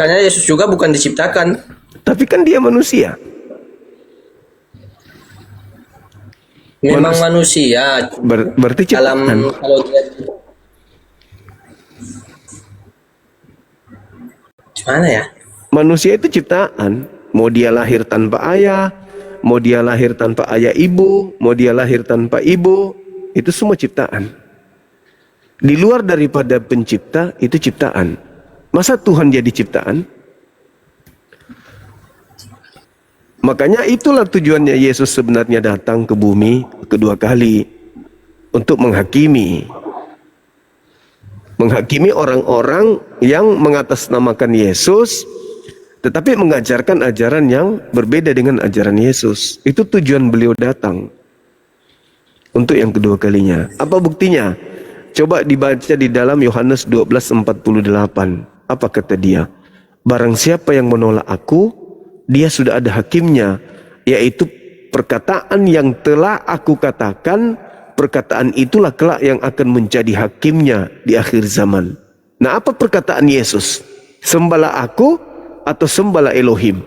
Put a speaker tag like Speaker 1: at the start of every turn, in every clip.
Speaker 1: Karena Yesus juga bukan diciptakan.
Speaker 2: Tapi kan dia manusia.
Speaker 1: Memang manusia.
Speaker 2: Berarti
Speaker 1: Dalam
Speaker 2: ciptaan.
Speaker 1: kalau dia gimana ya?
Speaker 2: Manusia itu ciptaan. Mau dia lahir tanpa ayah, mau dia lahir tanpa ayah ibu, mau dia lahir tanpa ibu, itu semua ciptaan. Di luar daripada pencipta, itu ciptaan. Masa Tuhan jadi ciptaan? Makanya itulah tujuannya Yesus sebenarnya datang ke bumi kedua kali. Untuk menghakimi. Menghakimi orang-orang yang mengatasnamakan Yesus, tetapi mengajarkan ajaran yang berbeda dengan ajaran Yesus. Itu tujuan beliau datang. Untuk yang kedua kalinya. Apa buktinya? Coba dibaca di dalam Yohanes 12:48. Apa kata dia? Barang siapa yang menolak aku, dia sudah ada hakimnya, yaitu perkataan yang telah aku katakan, perkataan itulah kelak yang akan menjadi hakimnya di akhir zaman. Nah, apa perkataan Yesus? Sembahlah aku atau sembahlah Elohim?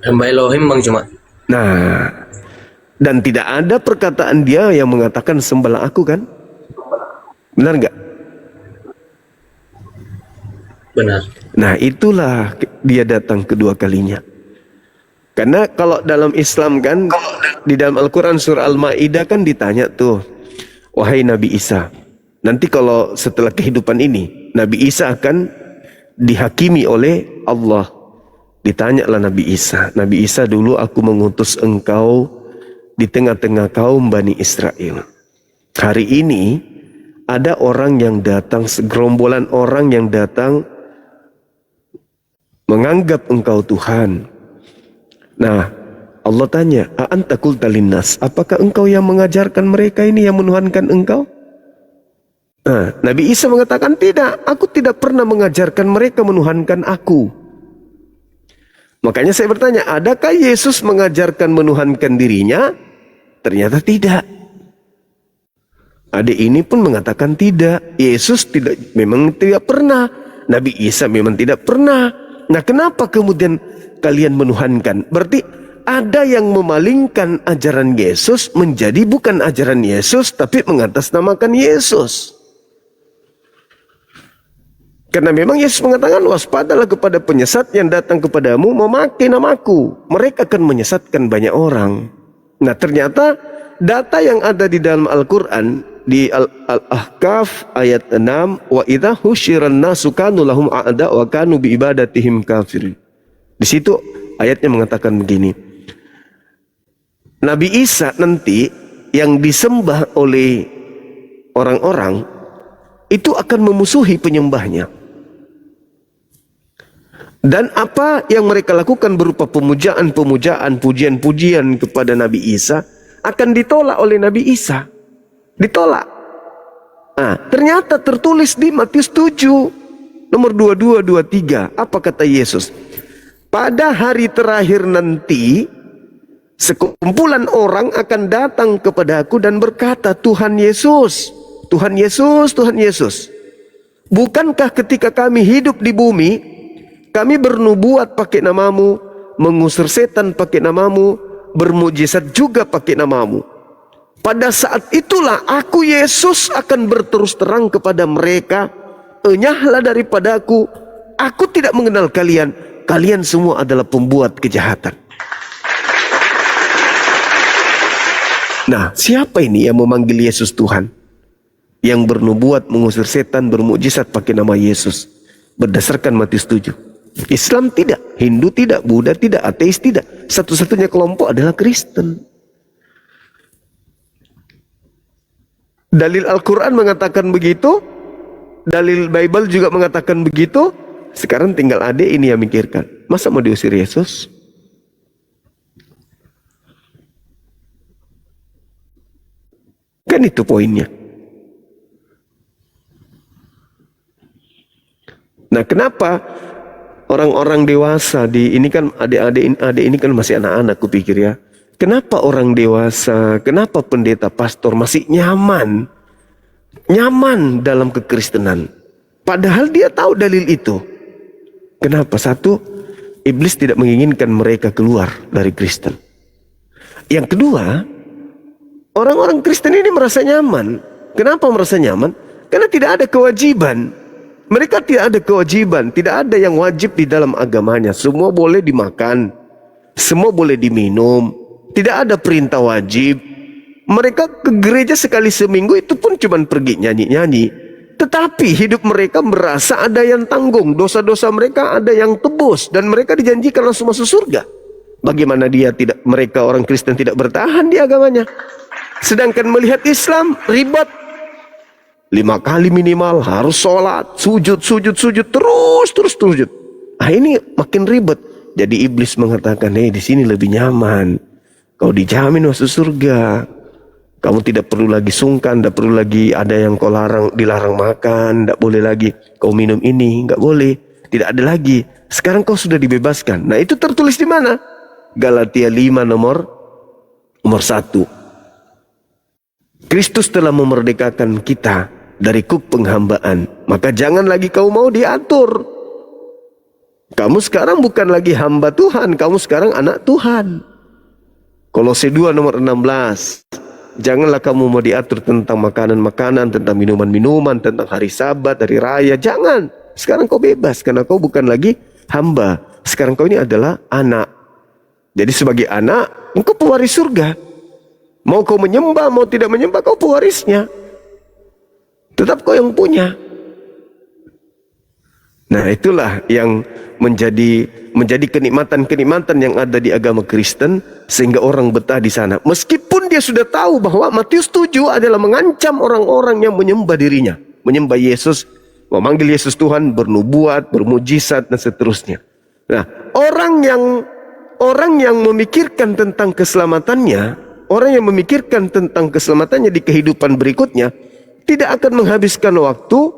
Speaker 1: Hamba Elohim Bang cuma.
Speaker 2: Nah, dan tidak ada perkataan dia yang mengatakan sembahlah aku, kan? Benar nggak?
Speaker 1: Benar.
Speaker 2: Nah, itulah dia datang kedua kalinya. Karena kalau dalam Islam kan, di dalam Al-Quran surah Al-Ma'idah kan ditanya tuh, wahai Nabi Isa, nanti kalau setelah kehidupan ini, Nabi Isa akan dihakimi oleh Allah. Ditanyalah Nabi Isa, Nabi Isa, dulu aku mengutus engkau di tengah-tengah kaum Bani Israel. Hari ini ada orang yang datang, segerombolan orang yang datang menganggap engkau Tuhan. Nah, Allah tanya, a'anta qulta linnas, apakah engkau yang mengajarkan mereka ini, yang menuhankan engkau? Nah, Nabi Isa mengatakan, tidak, aku tidak pernah mengajarkan mereka menuhankan aku. Makanya saya bertanya, adakah Yesus mengajarkan menuhankan dirinya? Ternyata tidak. Adik ini pun mengatakan tidak. Yesus memang tidak pernah. Nabi Isa memang tidak pernah. Nah, kenapa kemudian kalian menuhankan? Berarti ada yang memalingkan ajaran Yesus menjadi bukan ajaran Yesus, tapi mengatasnamakan Yesus. Karena memang Yesus mengatakan, waspadalah kepada penyesat yang datang kepadamu memakai namaku. Mereka akan menyesatkan banyak orang. Nah, ternyata data yang ada di dalam Al-Quran, di Al-Ahqaf ayat 6, wa idza husyiran nasu kanu lahum a'da wa kanu bi ibadatihim kafirin. Di situ ayatnya mengatakan begini. Nabi Isa nanti yang disembah oleh orang-orang itu akan memusuhi penyembahnya. Dan apa yang mereka lakukan berupa pemujaan-pemujaan, pujian-pujian kepada Nabi Isa akan ditolak oleh Nabi Isa. Ditolak. Nah, ternyata tertulis di Matius 7 nomor 22, 23. Apa kata Yesus? Pada hari terakhir nanti, sekumpulan orang akan datang kepada aku dan berkata, Tuhan Yesus, Tuhan Yesus, Tuhan Yesus, bukankah ketika kami hidup di bumi, kami bernubuat pakai namamu, mengusir setan pakai namamu, bermujizat juga pakai namamu. Pada saat itulah aku Yesus akan berterus terang kepada mereka, enyahlah daripadaku, aku tidak mengenal kalian, kalian semua adalah pembuat kejahatan. Nah, siapa ini yang memanggil Yesus Tuhan? Yang bernubuat, mengusir setan, bermujizat pakai nama Yesus. Berdasarkan Matius 7. Islam tidak, Hindu tidak, Buddha tidak, ateis tidak. Satu-satunya kelompok adalah Kristen. Dalil Al-Quran mengatakan begitu, dalil Bible juga mengatakan begitu. Sekarang tinggal adik ini yang mikirkan, masa mau diusir Yesus? Kan itu poinnya. Nah, kenapa orang-orang dewasa ini kan adik ini kan masih anak-anak, kupikir ya. Kenapa orang dewasa, kenapa pendeta pastor masih nyaman dalam kekristenan? Padahal dia tahu dalil itu. Kenapa? Satu, iblis tidak menginginkan mereka keluar dari Kristen. Yang kedua, orang-orang Kristen ini merasa nyaman. Kenapa merasa nyaman? Karena tidak ada kewajiban. Mereka tidak ada kewajiban, tidak ada yang wajib di dalam agamanya. Semua boleh dimakan, semua boleh diminum, tidak ada perintah wajib. Mereka ke gereja sekali seminggu, itu pun cuma pergi nyanyi-nyanyi. Tetapi hidup mereka merasa ada yang tanggung, dosa-dosa mereka ada yang tebus, dan mereka dijanjikan langsung masuk surga. Bagaimana mereka orang Kristen tidak bertahan di agamanya? Sedangkan melihat Islam ribet. 5 kali minimal harus sholat, sujud, terus sujud. Ini makin ribet. Jadi iblis mengatakan, di sini lebih nyaman. Kau dijamin masuk surga. Kamu tidak perlu lagi sungkan, tidak perlu lagi ada yang kau dilarang makan, tidak boleh lagi kau minum ini, nggak boleh, tidak ada lagi. Sekarang kau sudah dibebaskan. Nah, itu tertulis di mana? Galatia 5 nomor 1. Kristus telah memerdekakan kita dari kuk penghambaan, maka jangan lagi kau mau diatur. Kamu sekarang bukan lagi hamba Tuhan, kamu sekarang anak Tuhan. Kolose 2 nomor 16. Janganlah kamu mau diatur tentang makanan-makanan, tentang minuman-minuman, tentang hari Sabat, hari raya. Jangan. Sekarang kau bebas karena kau bukan lagi hamba. Sekarang kau ini adalah anak. Jadi sebagai anak, engkau pewaris surga. Mau kau menyembah, mau tidak menyembah, kau pewarisnya. Tetap kau yang punya. Nah, itulah yang menjadi kenikmatan-kenikmatan yang ada di agama Kristen, sehingga orang betah di sana. Meskipun dia sudah tahu bahwa Matius 7 adalah mengancam orang-orang yang menyembah dirinya, menyembah Yesus, memanggil Yesus Tuhan, bernubuat, bermujizat, dan seterusnya. Nah, orang yang memikirkan tentang keselamatannya, orang yang memikirkan tentang keselamatannya di kehidupan berikutnya, tidak akan menghabiskan waktu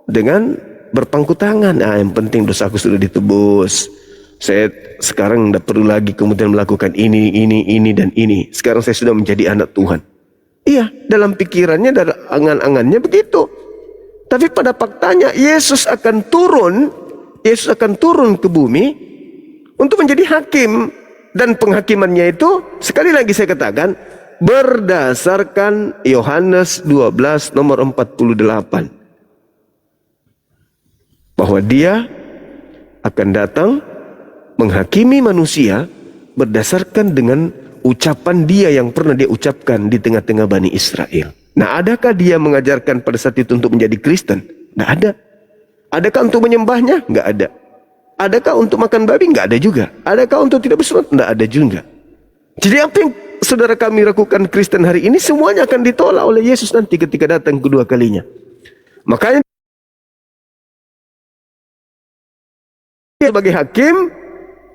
Speaker 2: dengan berpangku tangan. Yang penting dosaku sudah ditebus. Saya sekarang tidak perlu lagi kemudian melakukan ini, dan ini. Sekarang saya sudah menjadi anak Tuhan. Iya, dalam pikirannya, dalam angan-angannya begitu. Tapi pada faktanya Yesus akan turun ke bumi untuk menjadi hakim. Dan penghakimannya itu, sekali lagi saya katakan, berdasarkan Yohanes 12 nomor 48. Bahwa dia akan datang menghakimi manusia berdasarkan dengan ucapan dia yang pernah dia ucapkan di tengah-tengah Bani Israel. Nah, adakah dia mengajarkan pada saat itu untuk menjadi Kristen? Nggak ada. Adakah untuk menyembahnya? Nggak ada. Adakah untuk makan babi? Nggak ada juga. Adakah untuk tidak bersunat? Nggak ada juga. Jadi apa yang saudara kami lakukan Kristen hari ini, semuanya akan ditolak oleh Yesus nanti ketika datang kedua kalinya. Makanya dia sebagai hakim,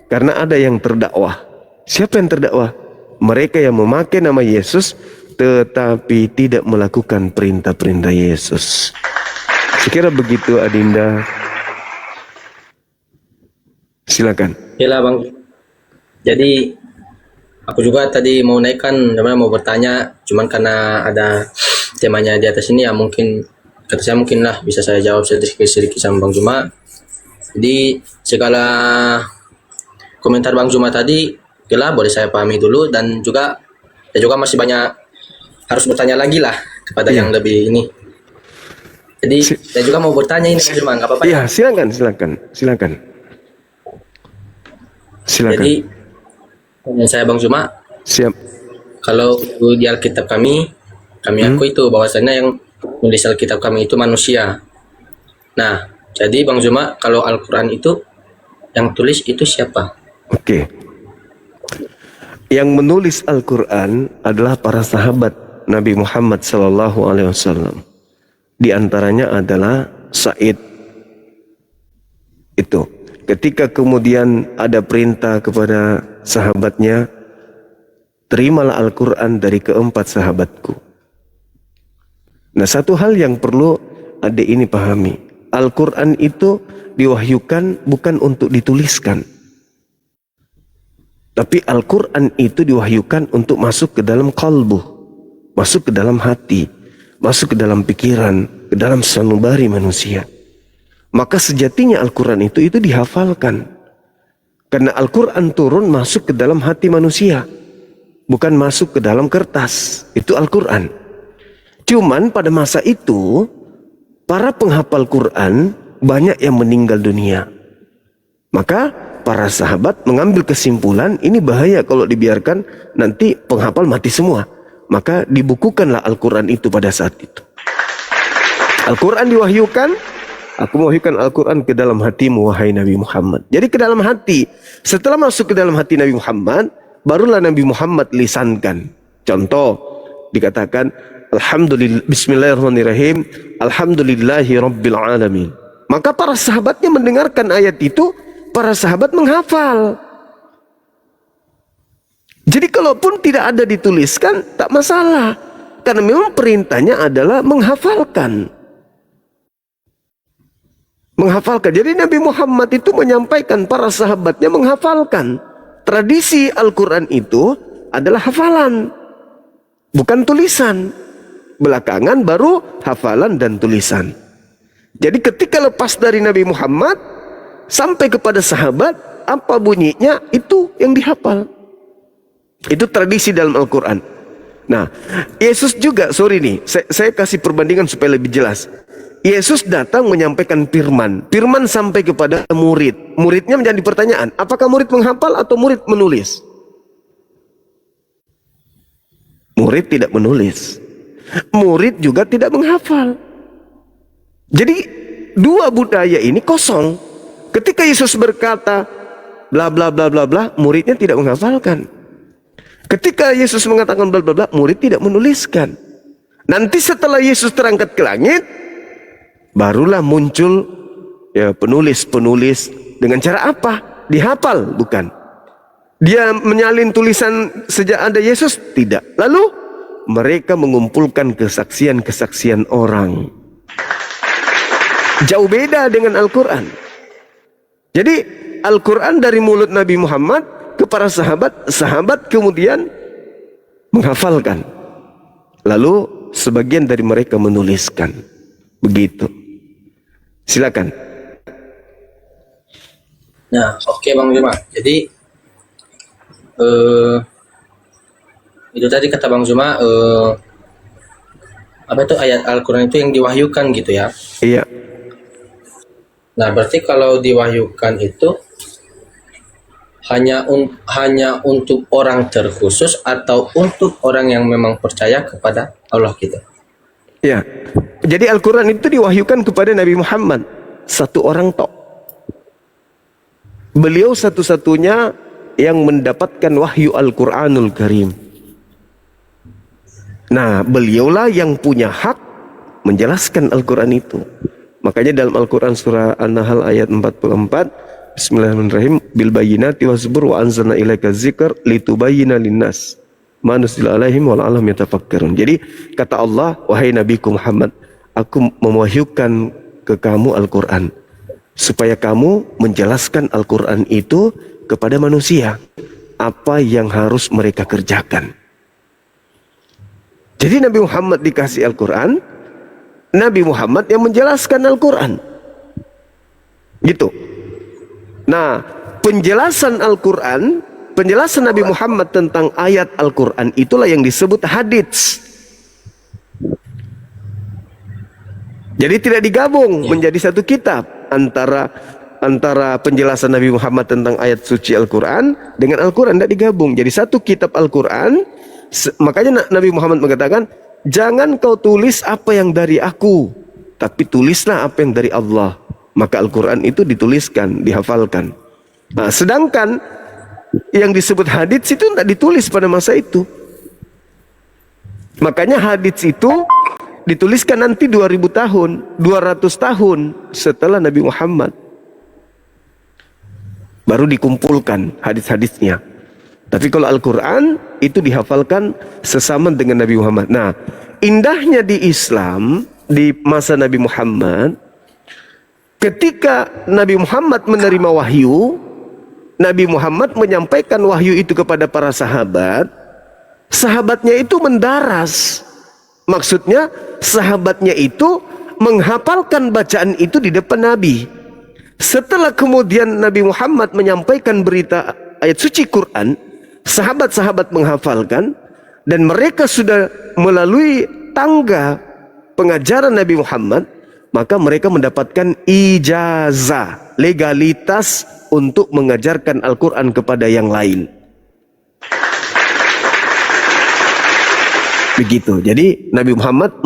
Speaker 2: karena ada yang terdakwah. Siapa yang terdakwah? Mereka yang memakai nama Yesus tetapi tidak melakukan perintah-perintah Yesus. Sekira begitu, Adinda. Silakan.
Speaker 1: Yalah Bang. Jadi aku juga tadi mau naikkan, mau bertanya, cuman karena ada temanya di atas ini ya, mungkin kata saya mungkin lah bisa saya jawab sedikit sama Bang Juma. Jadi segala komentar Bang Juma tadi, boleh saya pahami dulu, dan juga saya juga masih banyak harus bertanya lagi lah kepada yang lebih ini. Jadi saya juga mau bertanya ini Bang Juma, nggak apa-apa?
Speaker 2: Iya, silakan.
Speaker 1: Jadi saya Bang Juma,
Speaker 2: siap.
Speaker 1: Kalau di Alkitab kami aku itu bahwasannya yang nulis Alkitab kami itu manusia. Nah, jadi Bang Juma, kalau Al-Quran itu yang tulis itu siapa?
Speaker 2: Oke. Yang menulis Al-Quran adalah para sahabat Nabi Muhammad SAW. Di antaranya adalah Sa'id. Itu. Ketika kemudian ada perintah kepada sahabatnya, terimalah Al-Quran dari keempat sahabatku. Nah, satu hal yang perlu adik ini pahami. Al-Quran itu diwahyukan bukan untuk dituliskan. Tapi Al-Quran itu diwahyukan untuk masuk ke dalam kalbu, masuk ke dalam hati, masuk ke dalam pikiran, ke dalam sanubari manusia. Maka sejatinya Al-Quran itu dihafalkan. Karena Al-Quran turun masuk ke dalam hati manusia, bukan masuk ke dalam kertas. Itu Al-Quran. Cuman pada masa itu, para penghafal Quran banyak yang meninggal dunia. Maka para sahabat mengambil kesimpulan, ini bahaya kalau dibiarkan, nanti penghafal mati semua. Maka dibukukanlah Al-Quran itu pada saat itu. Al-Quran diwahyukan, aku mewahyukan Al-Quran ke dalam hatimu, wahai Nabi Muhammad. Jadi ke dalam hati. Setelah masuk ke dalam hati Nabi Muhammad, barulah Nabi Muhammad lisankan. Contoh, dikatakan, Alhamdulillah, Bismillahirrahmanirrahim, Alhamdulillahi Rabbil Alamin. Maka para sahabatnya mendengarkan ayat itu, para sahabat menghafal. Jadi kalaupun tidak ada dituliskan, tak masalah. Karena memang perintahnya adalah menghafalkan. Menghafalkan. Jadi Nabi Muhammad itu menyampaikan, para sahabatnya menghafalkan. Tradisi Al-Quran itu adalah hafalan, bukan tulisan. Belakangan baru hafalan dan tulisan. Jadi ketika lepas dari Nabi Muhammad sampai kepada sahabat, apa bunyinya itu yang dihafal. Itu tradisi dalam Al-Quran. Nah, Yesus juga, sorry nih, saya kasih perbandingan supaya lebih jelas. Yesus datang menyampaikan firman. Firman sampai kepada murid. Muridnya menjadi pertanyaan, apakah murid menghafal atau murid menulis? Murid tidak menulis. Murid juga tidak menghafal. Jadi dua budaya ini kosong. Ketika Yesus berkata bla bla bla bla bla, muridnya tidak menghafalkan. Ketika Yesus mengatakan bla bla bla, murid tidak menuliskan. Nanti setelah Yesus terangkat ke langit, barulah muncul ya penulis-penulis. Dengan cara apa? Dihafal, bukan. Dia menyalin tulisan sejak ada Yesus? Tidak. Lalu mereka mengumpulkan kesaksian-kesaksian orang. Jauh beda dengan Al-Quran. Jadi Al-Quran dari mulut Nabi Muhammad ke para sahabat, sahabat kemudian menghafalkan. Lalu sebagian dari mereka menuliskan. Begitu. Silakan.
Speaker 1: Nah, oke Bang Zuma. Jadi itu tadi kata Bang Zuma, apa itu ayat Al-Quran itu yang diwahyukan gitu ya?
Speaker 2: Iya.
Speaker 1: Nah, berarti kalau diwahyukan itu hanya untuk orang terkhusus atau untuk orang yang memang percaya kepada Allah gitu?
Speaker 2: Iya. Jadi Al-Quran itu diwahyukan kepada Nabi Muhammad, satu orang tok. Beliau satu-satunya yang mendapatkan wahyu Al-Quranul Karim. Nah, beliaulah yang punya hak menjelaskan Al-Quran itu. Makanya dalam Al-Quran surah An-Nahl ayat 44, Bismillahirrahmanirrahim, bil bayyinati wazbur wa anzalna ilaika dzikr litubayyina linnas ma nuzila alaihim wa la'allahum yatafakkarun. Jadi kata Allah, wahai Nabiku Muhammad, aku mewahyukan ke kamu Al-Quran supaya kamu menjelaskan Al-Quran itu kepada manusia apa yang harus mereka kerjakan. Jadi Nabi Muhammad dikasih Al-Quran, Nabi Muhammad yang menjelaskan Al-Quran. Gitu. Nah, penjelasan Al-Quran, penjelasan Nabi Muhammad tentang ayat Al-Quran itulah yang disebut hadits. Jadi tidak digabung menjadi satu kitab antara penjelasan Nabi Muhammad tentang ayat suci Al-Quran dengan Al-Quran, tidak digabung. Jadi satu kitab Al-Quran. Makanya Nabi Muhammad mengatakan, jangan kau tulis apa yang dari aku, tapi tulislah apa yang dari Allah. Maka Al-Quran itu dituliskan, dihafalkan. Nah, sedangkan yang disebut hadits itu tidak ditulis pada masa itu. Makanya hadits itu dituliskan nanti 2000 tahun, 200 tahun setelah Nabi Muhammad. Baru dikumpulkan hadits-haditsnya. Tapi kalau Al-Quran itu dihafalkan sesama dengan Nabi Muhammad. Nah, indahnya di Islam di masa Nabi Muhammad, ketika Nabi Muhammad menerima wahyu, Nabi Muhammad menyampaikan wahyu itu kepada para sahabat, sahabatnya itu mendaras. Maksudnya sahabatnya itu menghafalkan bacaan itu di depan Nabi. Setelah kemudian Nabi Muhammad menyampaikan berita ayat suci Quran, sahabat-sahabat menghafalkan, dan mereka sudah melalui tangga pengajaran Nabi Muhammad, maka mereka mendapatkan ijazah, legalitas untuk mengajarkan Al-Quran kepada yang lain. Begitu. Jadi Nabi Muhammad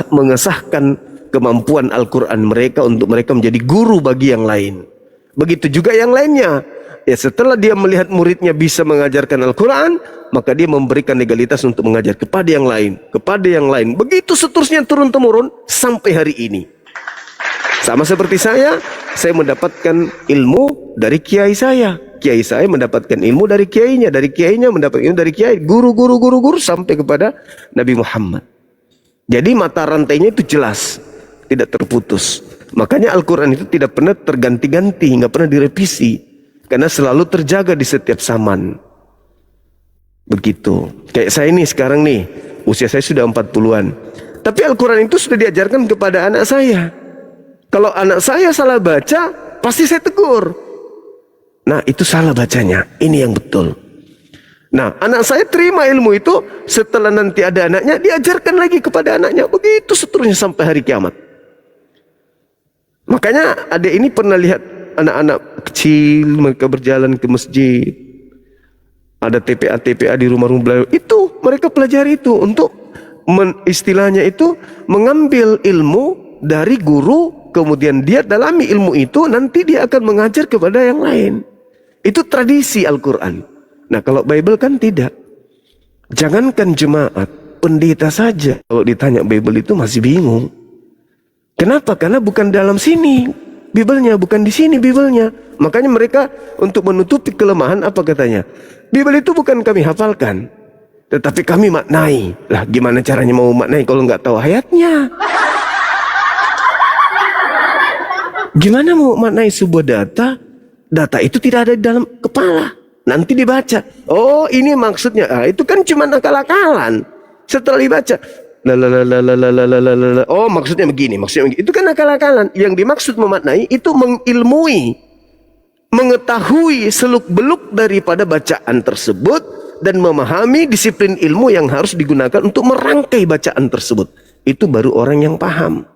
Speaker 2: mengesahkan kemampuan Al-Quran mereka untuk mereka menjadi guru bagi yang lain. Begitu juga yang lainnya. Ya, setelah dia melihat muridnya bisa mengajarkan Al-Quran, maka dia memberikan legalitas untuk mengajar kepada yang lain, kepada yang lain. Begitu seterusnya turun-temurun sampai hari ini. Sama seperti saya mendapatkan ilmu dari kiai saya. Kiai saya mendapatkan ilmu dari kiainya mendapatkan ilmu dari kiai, guru sampai kepada Nabi Muhammad. Jadi mata rantainya itu jelas, tidak terputus. Makanya Al-Quran itu tidak pernah terganti-ganti, nggak pernah direvisi, karena selalu terjaga di setiap zaman. Begitu. Kayak saya ini sekarang nih, usia saya sudah 40-an. Tapi Al-Quran itu sudah diajarkan kepada anak saya. Kalau anak saya salah baca, pasti saya tegur. Nah, itu salah bacanya, ini yang betul. Nah, anak saya terima ilmu itu, setelah nanti ada anaknya, diajarkan lagi kepada anaknya. Begitu seterusnya sampai hari kiamat. Makanya adik ini pernah lihat anak-anak kecil mereka berjalan ke masjid. Ada TPA di rumah-rumah beliau. Itu mereka pelajari itu untuk istilahnya itu mengambil ilmu dari guru, kemudian dia dalami ilmu itu, nanti dia akan mengajar kepada yang lain. Itu tradisi Al-Quran. Nah, kalau Bible kan tidak. Jangankan jemaat, pendeta saja kalau ditanya Bible itu masih bingung. Kenapa? Karena bukan dalam sini Biblenya, bukan di sini Biblenya. Makanya mereka untuk menutupi kelemahan apa katanya? Bible itu bukan kami hafalkan, tetapi kami maknai. Lah, gimana caranya mau maknai kalau nggak tahu ayatnya? Gimana mau maknai sebuah data? Data itu tidak ada di dalam kepala. Nanti dibaca. Oh, ini maksudnya. Ah, itu kan cuma akal-akalan. Setelah dibaca, oh, maksudnya begini, maksudnya begini. Itu kan akal-akalan. Yang dimaksud memaknai itu mengilmui, mengetahui seluk-beluk daripada bacaan tersebut dan memahami disiplin ilmu yang harus digunakan untuk merangkai bacaan tersebut. Itu baru orang yang paham.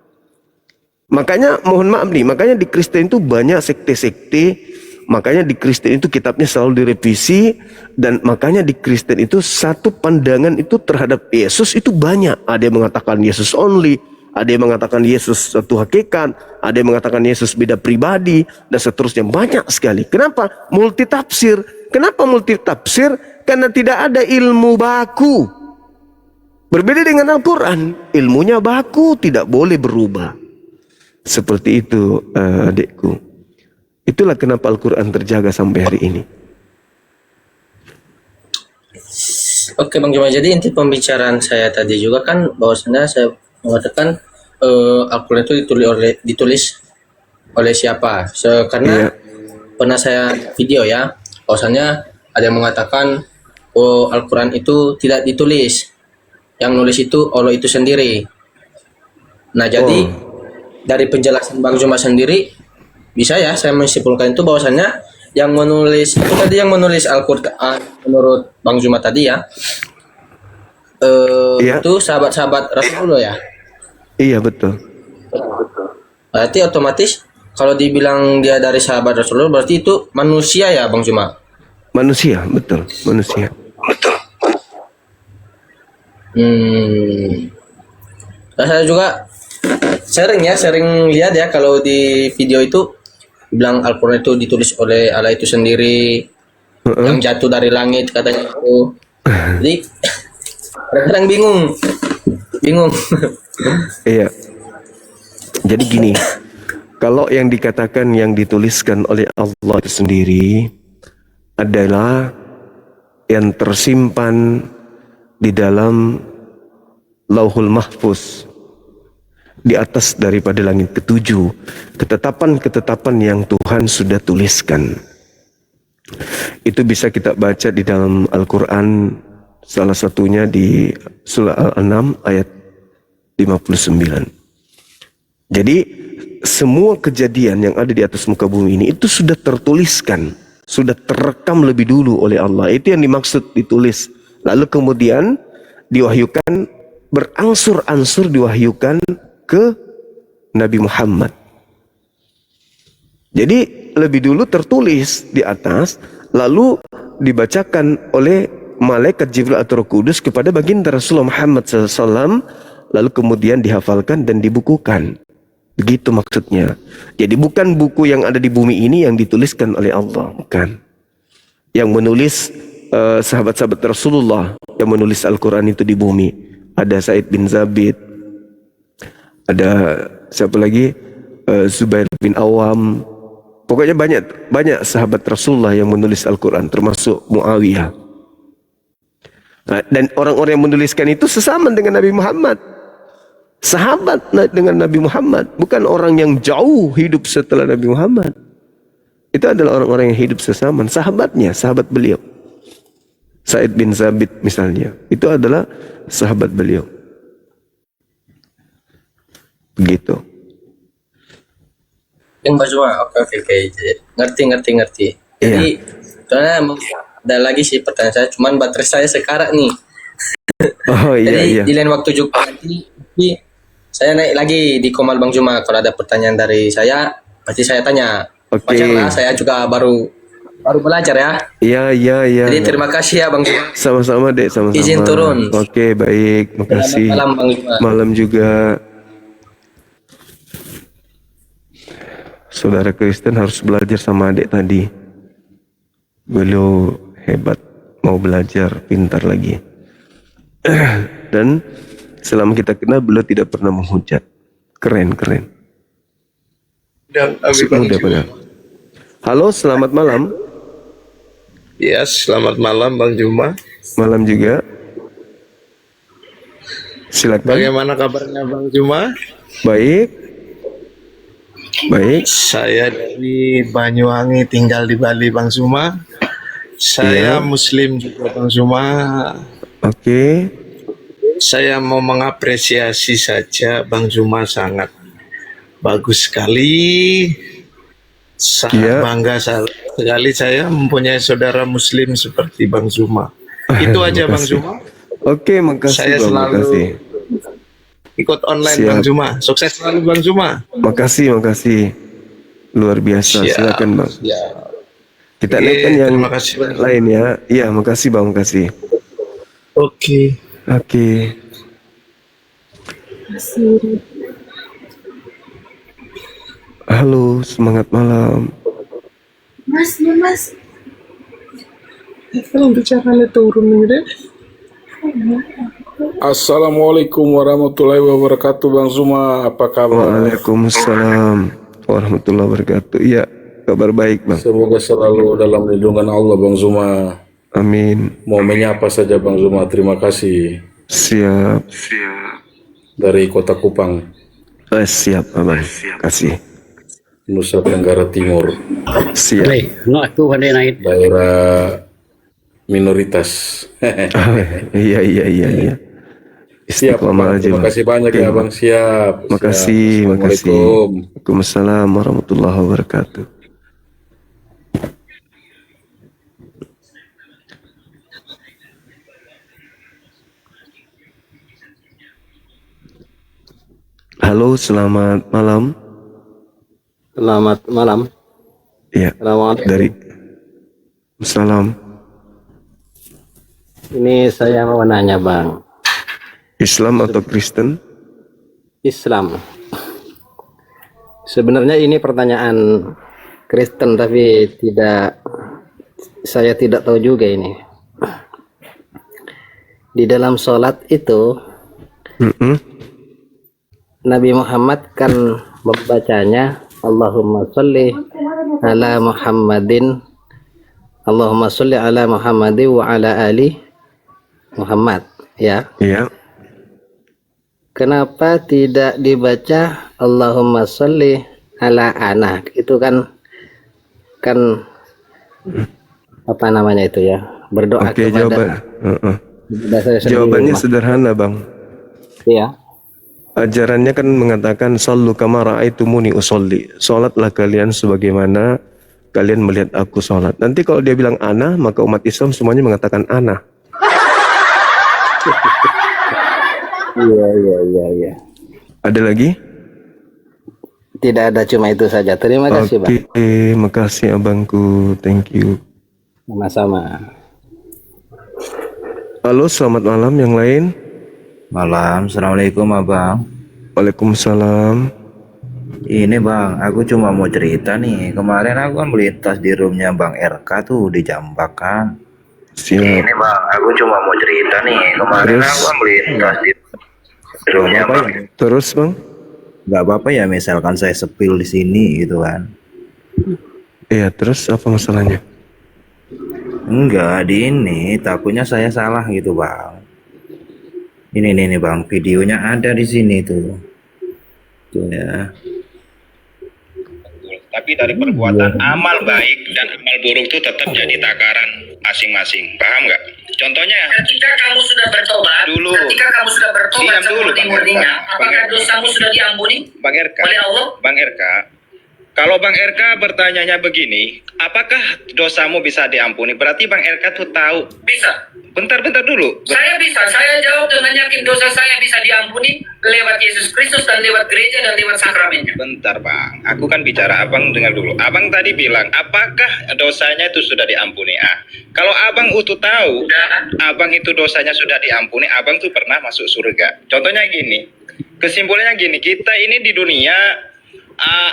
Speaker 2: Makanya mohon maaf nih, makanya di Kristen itu banyak sekte-sekte. Makanya di Kristen itu kitabnya selalu direvisi, dan makanya di Kristen itu satu pandangan itu terhadap Yesus itu banyak. Ada yang mengatakan Yesus only, ada yang mengatakan Yesus satu hakikat, ada yang mengatakan Yesus beda pribadi, dan seterusnya. Banyak sekali. Kenapa? Multitafsir. Kenapa multitafsir? Karena tidak ada ilmu baku. Berbeda dengan Al-Quran, ilmunya baku, tidak boleh berubah. Seperti itu adikku. Itulah kenapa Al-Quran terjaga sampai hari ini.
Speaker 1: Oke Bang Juma, jadi inti pembicaraan saya tadi juga kan bahwasanya saya mengatakan Al-Quran itu ditulis oleh siapa? Karena pernah saya video ya, bahwasanya ada yang mengatakan Al-Quran itu tidak ditulis, yang nulis itu Allah itu sendiri. Nah, jadi dari penjelasan Bang Juma sendiri, bisa ya saya menyimpulkan itu bahwasanya yang menulis itu tadi, yang menulis Al-Quran menurut Bang Juma tadi ya, itu sahabat-sahabat Rasulullah ya.
Speaker 2: Iya, betul.
Speaker 1: Berarti otomatis kalau dibilang dia dari sahabat Rasulullah, berarti itu manusia ya Bang Juma.
Speaker 2: Manusia, betul, manusia.
Speaker 1: Nah, saya juga sering lihat ya kalau di video itu bilang Al-Quran itu ditulis oleh Allah itu sendiri, yang jatuh dari langit katanya itu. Jadi kadang bingung.
Speaker 2: Iya. Jadi gini, kalau yang dikatakan yang dituliskan oleh Allah itu sendiri adalah yang tersimpan di dalam Lauhul Mahfuz, di atas daripada langit ketujuh, ketetapan-ketetapan yang Tuhan sudah tuliskan. Itu bisa kita baca di dalam Al-Quran, salah satunya di surah Al-An'am ayat 59. Jadi semua kejadian yang ada di atas muka bumi ini itu sudah tertuliskan, sudah terekam lebih dulu oleh Allah. Itu yang dimaksud ditulis. Lalu kemudian diwahyukan, berangsur-angsur diwahyukan ke Nabi Muhammad. Jadi lebih dulu tertulis di atas, lalu dibacakan oleh malaikat Jibril atau Roh Kudus kepada baginda Rasulullah Muhammad SAW, lalu kemudian dihafalkan dan dibukukan. Begitu maksudnya. Jadi bukan buku yang ada di bumi ini yang dituliskan oleh Allah, bukan. Yang menulis sahabat-sahabat Rasulullah yang menulis Al-Quran itu di bumi. Ada Said bin Zabid, ada siapa lagi, Zubair bin Awam. Pokoknya banyak sahabat Rasulullah yang menulis Al-Quran, termasuk Muawiyah. Nah, dan orang-orang yang menuliskan itu sesama dengan Nabi Muhammad, sahabat dengan Nabi Muhammad, bukan orang yang jauh hidup setelah Nabi Muhammad. Itu adalah orang-orang yang hidup sesama, sahabatnya, sahabat beliau. Said bin Zabid misalnya, itu adalah sahabat beliau. Begitu.
Speaker 1: Yang Bang, oke. Ngerti. Jadi soalnya ada lagi sih pertanyaan saya, cuman baterai saya sekarang nih.
Speaker 2: Oh
Speaker 1: Jadi
Speaker 2: iya.
Speaker 1: di lain waktu juga nanti saya naik lagi di Komal Bang Juma. Kalau ada pertanyaan dari saya, pasti saya tanya.
Speaker 2: Oke.
Speaker 1: Wajarlah, saya juga baru belajar ya.
Speaker 2: Iya.
Speaker 1: Jadi terima kasih ya Bang Juma.
Speaker 2: Sama-sama dek, sama-sama.
Speaker 1: Izin turun.
Speaker 2: Oke, baik, makasih.
Speaker 1: Selamat malam Bang Juma.
Speaker 2: Malam juga. Saudara Kristen harus belajar sama adik tadi. Beliau hebat, mau belajar, pintar lagi. Dan selama kita kenal, beliau tidak pernah menghujat. Keren.
Speaker 3: Dan
Speaker 2: Mudah benar. Halo, selamat malam.
Speaker 3: ya, selamat malam Bang Juma.
Speaker 2: Malam juga. Silakan.
Speaker 3: Bagaimana kabarnya Bang Juma?
Speaker 2: Baik.
Speaker 3: Saya dari Banyuwangi, tinggal di Bali Bang Juma. Saya
Speaker 2: Iya.
Speaker 3: Muslim juga Bang Juma.
Speaker 2: Oke.
Speaker 3: Saya mau mengapresiasi saja Bang Juma, sangat bagus sekali. Sangat
Speaker 2: Iya.
Speaker 3: bangga sekali saya mempunyai saudara Muslim seperti Bang Juma. Itu aja Bang
Speaker 2: Makasih.
Speaker 3: Juma.
Speaker 2: Oke, makasih
Speaker 3: Saya
Speaker 2: Bang,
Speaker 3: selalu
Speaker 2: makasih.
Speaker 3: ikut online
Speaker 2: Siap.
Speaker 3: Bang Juma. Sukses selalu Bang Juma.
Speaker 2: Makasih. Luar biasa.
Speaker 3: Siap.
Speaker 2: Silakan Bang.
Speaker 3: Siap.
Speaker 2: Kita
Speaker 3: Oke,
Speaker 2: naikkan yang
Speaker 3: terima kasih, Bang.
Speaker 2: lain ya. Iya, makasih Bang, makasih.
Speaker 3: Oke.
Speaker 2: Oke. Halo, semangat malam.
Speaker 4: Mas.
Speaker 5: Assalamualaikum warahmatullahi wabarakatuh Bang Zuma, apa kabar?
Speaker 2: Waalaikumsalam warahmatullahi wabarakatuh. Iya, kabar baik Bang.
Speaker 5: Semoga selalu dalam lindungan Allah Bang Zuma.
Speaker 2: Amin.
Speaker 5: Mau menyapa saja Bang Zuma, terima kasih.
Speaker 2: Siap.
Speaker 5: Dari Kota Kupang,
Speaker 2: Siap Abang. Kasih.
Speaker 5: Nusa Tenggara Timur,
Speaker 2: Siap.
Speaker 5: daerah minoritas.
Speaker 2: Iya.
Speaker 5: Siap
Speaker 2: Istiqomah
Speaker 5: Bang,
Speaker 2: aja
Speaker 5: terima
Speaker 2: Bang.
Speaker 5: kasih banyak
Speaker 2: Oke,
Speaker 5: ya
Speaker 2: Bang.
Speaker 5: Bang, siap.
Speaker 2: Makasih.
Speaker 5: Assalamualaikum.
Speaker 2: Waalaikumsalam warahmatullahi wabarakatuh. Halo, selamat malam.
Speaker 6: Selamat malam.
Speaker 2: Iya,
Speaker 6: Assalamualaikum.
Speaker 2: dari Salam.
Speaker 6: Ini saya mau nanya Bang,
Speaker 2: Islam atau Kristen?
Speaker 6: Islam. Sebenarnya ini pertanyaan Kristen tapi saya tidak tahu juga ini. Di dalam sholat itu
Speaker 2: Mm-mm.
Speaker 6: Nabi Muhammad kan membacanya Allahumma sholli ala Muhammadin, Allahumma sholli ala Muhammadin wa ala ali Muhammad, ya.
Speaker 2: Iya.
Speaker 6: Kenapa tidak dibaca Allahumma sholli ala anak? Itu kan apa namanya itu ya, berdoa
Speaker 2: Oke,
Speaker 6: kepada saya sendiri.
Speaker 2: jawabannya sederhana, Bang.
Speaker 6: Iya.
Speaker 2: Ajarannya kan mengatakan sallu kama raaitumuni usolli. Salatlah kalian sebagaimana kalian melihat aku salat. Nanti kalau dia bilang ana, maka umat Islam semuanya mengatakan ana.
Speaker 6: Iya.
Speaker 2: Ada lagi?
Speaker 6: Tidak ada, cuma itu saja. Terima kasih, Bang.
Speaker 2: Oke, makasih abangku. Thank you.
Speaker 6: Sama-sama.
Speaker 2: Halo, selamat malam yang lain.
Speaker 7: Malam, assalamualaikum abang.
Speaker 2: Waalaikumsalam.
Speaker 7: Ini bang, aku cuma mau cerita nih. Kemarin aku kan melintas di roomnya Bang RK tuh di Jambak kan.
Speaker 2: Siap.
Speaker 7: Ini bang, aku cuma mau cerita nih. Kemarin
Speaker 2: Terus?
Speaker 7: aku kan melintas di roomnya Bang.
Speaker 2: Terus, Bang?
Speaker 7: Gak apa-apa ya, misalkan saya sepil di sini gitu kan.
Speaker 2: Iya, terus apa masalahnya?
Speaker 7: Enggak, di ini takutnya saya salah gitu bang. Ini nih bang, videonya ada di sini tuh. Tuh ya.
Speaker 8: Tapi dari perbuatan amal baik dan amal buruk itu tetap jadi takaran masing-masing. Paham nggak? Contohnya,
Speaker 9: Ketika kamu sudah bertobat,
Speaker 8: Dulu.
Speaker 9: ketika kamu sudah bertobat
Speaker 8: Diam dulu, Bang
Speaker 9: semurni-murninya,
Speaker 8: RK.
Speaker 9: apakah dosamu sudah diampuni
Speaker 8: Bang RK,
Speaker 9: oleh Allah?
Speaker 8: Bang RK, kalau Bang RK bertanyanya begini, apakah dosamu bisa diampuni? Berarti Bang RK tuh tahu.
Speaker 9: Bisa.
Speaker 8: Bentar dulu.
Speaker 9: Saya bisa. Saya jawab dengan yakin dosa saya bisa diampuni lewat Yesus Kristus dan lewat gereja dan lewat sakramennya.
Speaker 8: Bentar Bang, aku kan bicara, Abang dengar dulu. Abang tadi bilang, apakah dosanya itu sudah diampuni? Kalau Abang tahu,
Speaker 9: Sudah.
Speaker 8: Abang itu dosanya sudah diampuni, Abang tuh pernah masuk surga. Contohnya gini, kesimpulannya gini, kita ini di dunia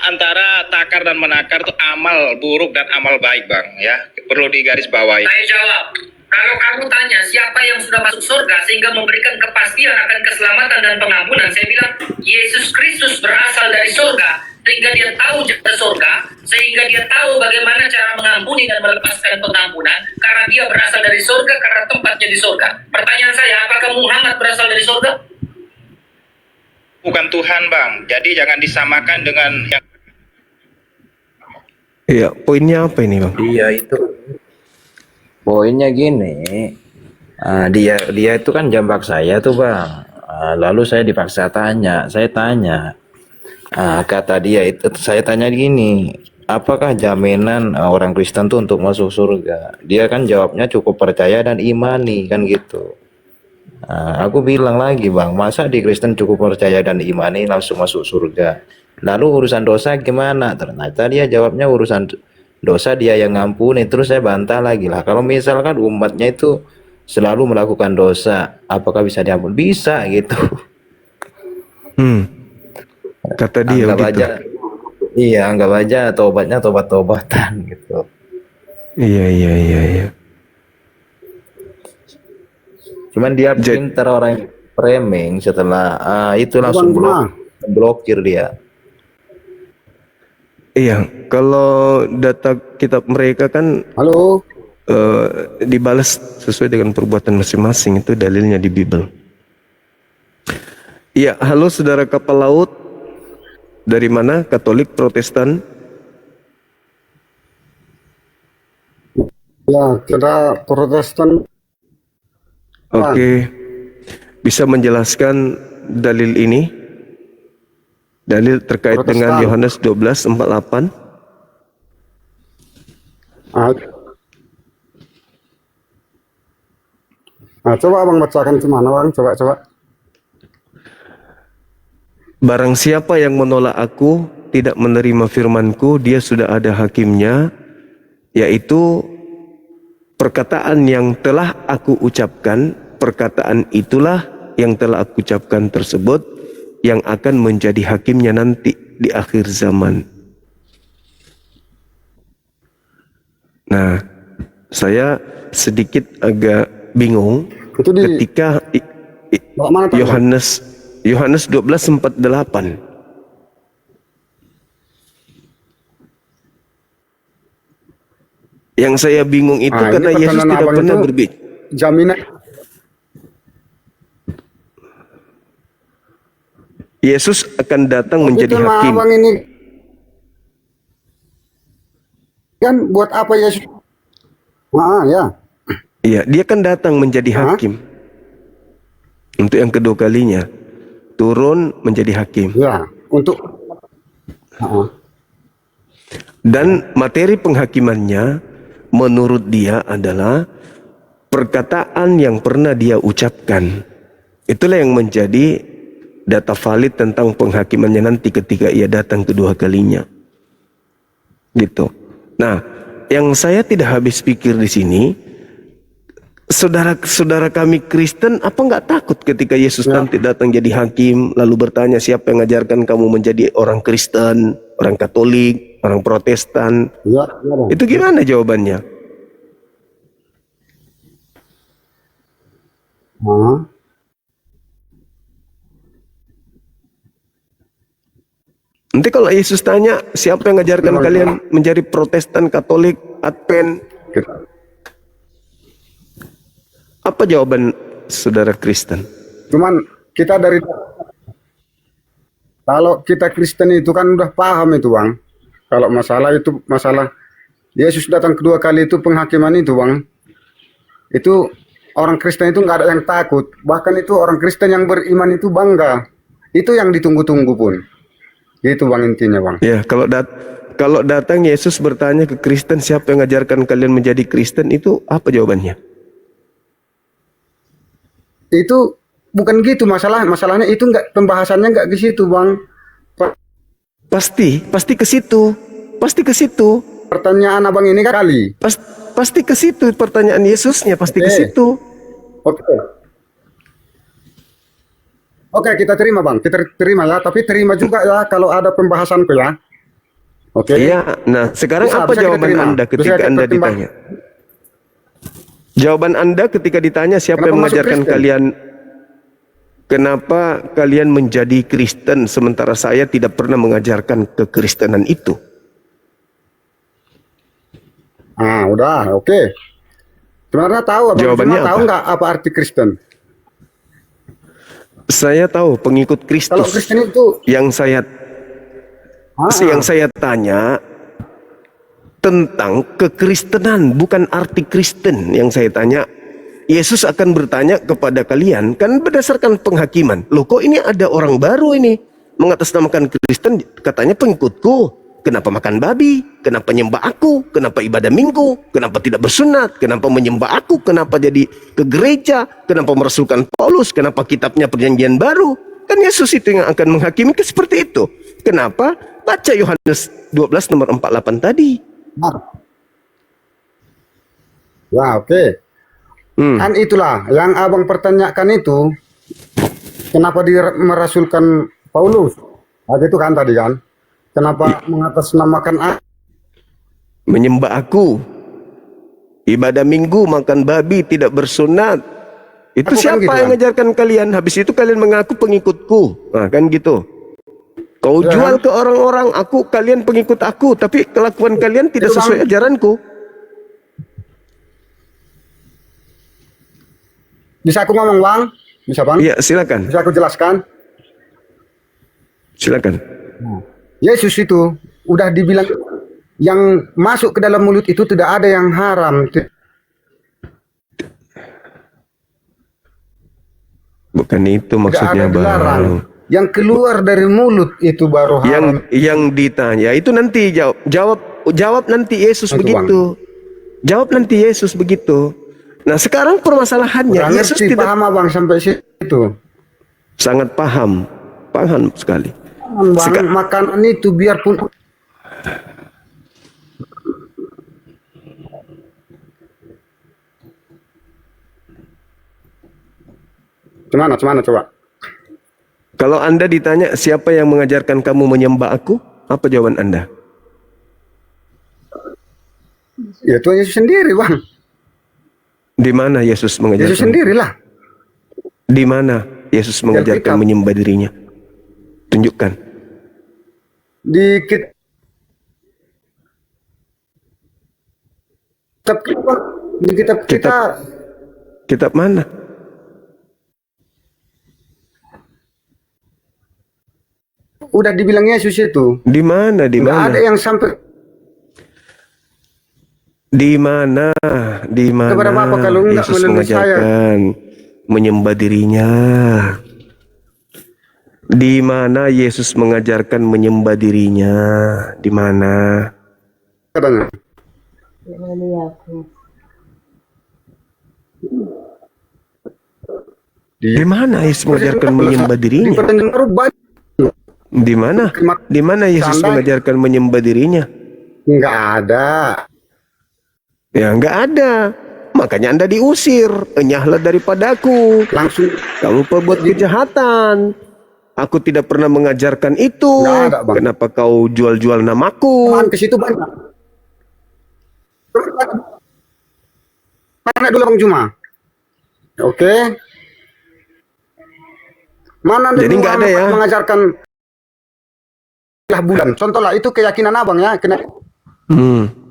Speaker 8: antara takar dan menakar tuh amal buruk dan amal baik Bang, ya perlu digarisbawahi.
Speaker 9: Saya jawab. Kalau kamu tanya siapa yang sudah masuk surga sehingga memberikan kepastian akan keselamatan dan pengampunan, saya bilang Yesus Kristus berasal dari surga sehingga dia tahu jalan surga, sehingga dia tahu bagaimana cara mengampuni dan melepaskan pengampunan karena dia berasal dari surga, karena tempatnya di surga. Pertanyaan saya, apakah Muhammad berasal dari surga?
Speaker 8: Bukan Tuhan Bang, jadi jangan disamakan dengan yang
Speaker 2: Iya, poinnya apa ini, Bang?
Speaker 7: Iya itu. Poinnya gini, dia itu kan jambak saya tuh bang. Lalu saya dipaksa tanya, kata dia itu, saya tanya gini, apakah jaminan orang Kristen tuh untuk masuk surga? Dia kan jawabnya cukup percaya dan imani kan gitu. Aku bilang lagi bang, masa di Kristen cukup percaya dan imani langsung masuk surga? Lalu urusan dosa gimana? Ternyata dia jawabnya urusan dosa dia yang ngampuni. Terus saya bantah lagi lah, kalau misalkan umatnya itu selalu melakukan dosa, apakah bisa diampuni? Bisa gitu.
Speaker 2: Kata dia
Speaker 7: Anggap
Speaker 2: begitu.
Speaker 7: aja, iya anggap aja tobatnya tobat-tobatan gitu.
Speaker 2: Iya.
Speaker 7: Cuman dia pintar orang framing, setelah itu langsung blokir dia.
Speaker 2: Iya, kalau data kitab mereka kan dibalas sesuai dengan perbuatan masing-masing, itu dalilnya di Bible. Iya, halo saudara kapal laut. Dari mana? Katolik, Protestan?
Speaker 10: Ya, kita Protestan.
Speaker 2: Oke. Bisa menjelaskan dalil ini? Dalil terkait dengan Yohanes 12:48.
Speaker 10: Coba abang bacakan gimana bang? Coba.
Speaker 2: Barang siapa yang menolak aku, tidak menerima firmanku, dia sudah ada hakimnya, yaitu perkataan yang telah aku ucapkan, perkataan itulah yang telah aku ucapkan tersebut, yang akan menjadi hakimnya nanti di akhir zaman. Nah, saya sedikit agak bingung ketika Yohanes 12:48. Yang saya bingung itu karena Yesus tidak pernah berbicara.
Speaker 10: Jaminan.
Speaker 2: Yesus akan datang menjadi hakim.
Speaker 10: Abang ini kan buat apa Yesus? Ya.
Speaker 2: Iya, dia kan datang menjadi hakim. Untuk yang kedua kalinya turun menjadi hakim.
Speaker 10: Ya, untuk
Speaker 2: Dan materi penghakimannya menurut dia adalah perkataan yang pernah dia ucapkan. Itulah yang menjadi data valid tentang penghakimannya nanti ketika ia datang kedua kalinya. Gitu. Nah, yang saya tidak habis pikir di sini, saudara-saudara kami Kristen apa nggak takut ketika Yesus nanti datang jadi hakim lalu bertanya siapa yang mengajarkan kamu menjadi orang Kristen, orang Katolik, orang Protestan?
Speaker 10: ya, Bang.
Speaker 2: Itu gimana jawabannya? Nanti kalau Yesus tanya siapa yang mengajarkan kalian menjadi Protestan, Katolik, Advent, apa jawaban saudara Kristen?
Speaker 10: Cuman kita kalau kita Kristen itu kan udah paham itu, Bang. Kalau masalah Yesus datang kedua kali itu penghakiman itu, Bang. Itu orang Kristen itu nggak ada yang takut. Bahkan itu orang Kristen yang beriman itu bangga. Itu yang ditunggu-tunggu pun. Itu, Bang, intinya, Bang.
Speaker 2: Ya, kalau datang Yesus bertanya ke Kristen siapa yang mengajarkan kalian menjadi Kristen, itu apa jawabannya?
Speaker 10: Itu bukan gitu masalahnya itu nggak, pembahasannya nggak di situ, Bang.
Speaker 2: Pasti ke situ. Pasti ke situ.
Speaker 10: Pertanyaan abang ini kali.
Speaker 2: Pasti ke situ pertanyaan Yesusnya, pasti ke situ.
Speaker 10: Oke, kita terima, Bang. Kita terima ya, tapi terima juga ya kalau ada pembahasanku ya. Oke.
Speaker 2: Iya. Nah, sekarang
Speaker 10: Bisa
Speaker 2: apa
Speaker 10: kita
Speaker 2: jawaban
Speaker 10: terima.
Speaker 2: Anda
Speaker 10: Bisa
Speaker 2: ketika
Speaker 10: kita
Speaker 2: Anda
Speaker 10: pertimbang.
Speaker 2: ditanya? Jawaban Anda ketika ditanya siapa
Speaker 10: Kenapa
Speaker 2: yang
Speaker 10: masuk
Speaker 2: mengajarkan
Speaker 10: Kristen?
Speaker 2: kalian, kenapa kalian menjadi Kristen sementara saya tidak pernah mengajarkan kekristenan itu?
Speaker 10: Udah, oke. Sebenarnya tahu, Abang
Speaker 2: Jawabannya
Speaker 10: tahu
Speaker 2: apa?
Speaker 10: nggak apa arti Kristen?
Speaker 2: Saya tahu pengikut Kristus.
Speaker 10: Kalau Kristen itu
Speaker 2: Yang saya tanya tentang kekristenan, bukan arti Kristen. Yang saya tanya, Yesus akan bertanya kepada kalian kan berdasarkan penghakiman. Loh, kok ini ada orang baru ini mengatasnamakan Kristen, katanya pengikutku. Kenapa makan babi? Kenapa nyembah aku? Kenapa ibadah minggu? Kenapa tidak bersunat? Kenapa menyembah aku? Kenapa jadi ke gereja? Kenapa merasulkan Paulus? Kenapa kitabnya perjanjian baru? Kan Yesus itu yang akan menghakimi, seperti itu. Kenapa? Baca Yohanes 12 nomor 48 tadi.
Speaker 10: Ya, oke. Kan itulah yang abang pertanyakan itu. Kenapa dia merasulkan Paulus? Nah, itu kan tadi kan. Kenapa mengatasnamakan
Speaker 2: Menyembah aku, ibadah minggu, makan babi, tidak bersunat. Itu
Speaker 10: Aku kan
Speaker 2: siapa
Speaker 10: gitu,
Speaker 2: yang
Speaker 10: kan?
Speaker 2: mengajarkan kalian? Habis itu kalian mengaku pengikutku. Nah, kan gitu. Kau
Speaker 10: Ya,
Speaker 2: jual
Speaker 10: kan?
Speaker 2: ke orang-orang, kalian pengikut aku, tapi kelakuan kalian tidak
Speaker 10: Itu, Bang.
Speaker 2: sesuai ajaranku.
Speaker 10: Bisa aku ngomong, Bang? Bisa, Bang?
Speaker 2: Iya, silakan.
Speaker 10: Bisa aku jelaskan?
Speaker 2: Silakan.
Speaker 10: Yesus itu udah dibilang yang masuk ke dalam mulut itu tidak ada yang haram.
Speaker 2: Bukan itu
Speaker 10: Tidak
Speaker 2: maksudnya,
Speaker 10: ada dilarang.
Speaker 2: Bang.
Speaker 10: Yang keluar dari mulut itu baru haram.
Speaker 2: Yang ditanya itu nanti jawab nanti Yesus
Speaker 10: Itu,
Speaker 2: begitu. Jawab nanti Yesus begitu. Nah, sekarang permasalahannya
Speaker 10: Kurang
Speaker 2: Yesus
Speaker 10: ngerti,
Speaker 2: tidak
Speaker 10: paham abang sampai situ.
Speaker 2: sangat paham sekali.
Speaker 10: Bang, makanan itu biarpun Gimana coba?
Speaker 2: Kalau Anda ditanya siapa yang mengajarkan kamu menyembah aku, apa jawaban Anda?
Speaker 10: Ya Tuhan Yesus sendiri, Bang.
Speaker 2: Di mana Yesus mengajarkan?
Speaker 10: Yesus sendirilah.
Speaker 2: Di mana Yesus mengajarkan
Speaker 10: Alkitab.
Speaker 2: menyembah dirinya? Tunjukkan.
Speaker 10: Di kitab kita, di kitab kita
Speaker 2: Kitab mana?
Speaker 10: udah dibilang Yesus itu.
Speaker 2: Di mana? Di
Speaker 10: Nggak
Speaker 2: mana?
Speaker 10: ada yang sampai
Speaker 2: Di mana
Speaker 10: Kepada Bapak kalau enggak
Speaker 2: Yesus
Speaker 10: melalui saya.
Speaker 2: mengajarkan menyembah dirinya? Di mana Yesus mengajarkan menyembah dirinya? Di mana?
Speaker 10: Katanya.
Speaker 2: Di mana Yesus mengajarkan menyembah
Speaker 10: Di
Speaker 2: dirinya?
Speaker 10: perjanjian baru banyak.
Speaker 2: Di mana? Di mana Yesus
Speaker 10: Tanda-
Speaker 2: mengajarkan menyembah dirinya?
Speaker 10: Enggak ada.
Speaker 2: Ya nggak ada. Makanya Anda diusir. Enyahlah daripadaku.
Speaker 10: Langsung
Speaker 2: Kamu perbuat kejahatan. Aku tidak pernah mengajarkan itu.
Speaker 10: Nggak ada, Bang.
Speaker 2: Kenapa kau jual-jual namaku?
Speaker 10: teman ke situ banyak. Mana dulu Bang Juma? Oke. Mana
Speaker 2: Jadi
Speaker 10: dulu
Speaker 2: nggak ada ya?
Speaker 10: mengajarkan lah bulan. Contohlah itu keyakinan Abang ya.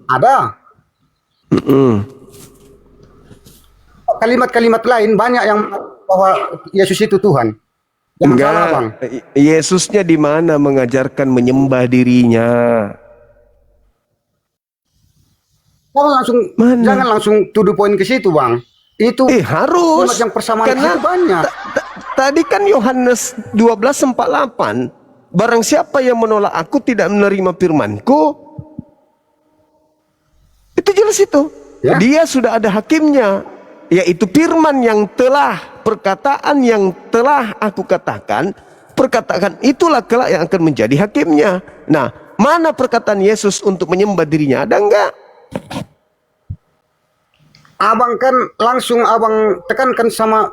Speaker 10: Ada. Kalimat-kalimat lain banyak yang bahwa Yesus itu Tuhan. Yang
Speaker 2: Enggak.
Speaker 10: salah, Bang.
Speaker 2: Yesusnya di mana mengajarkan menyembah dirinya?
Speaker 10: Jangan langsung tuduh poin ke situ, Bang. Itu
Speaker 2: harus.
Speaker 10: kalimat yang persamaan
Speaker 2: Karena
Speaker 10: itu banyak.
Speaker 2: Tadi kan Yohanes 12:48, barang siapa yang menolak aku tidak menerima firmanku. Itu jelas itu.
Speaker 10: Ya.
Speaker 2: Dia sudah ada hakimnya, yaitu firman yang telah, perkataan yang telah aku katakan, perkataan itulah kelak yang akan menjadi hakimnya. Nah, mana perkataan Yesus untuk menyembah dirinya? Ada enggak?
Speaker 10: Abang kan langsung abang tekankan sama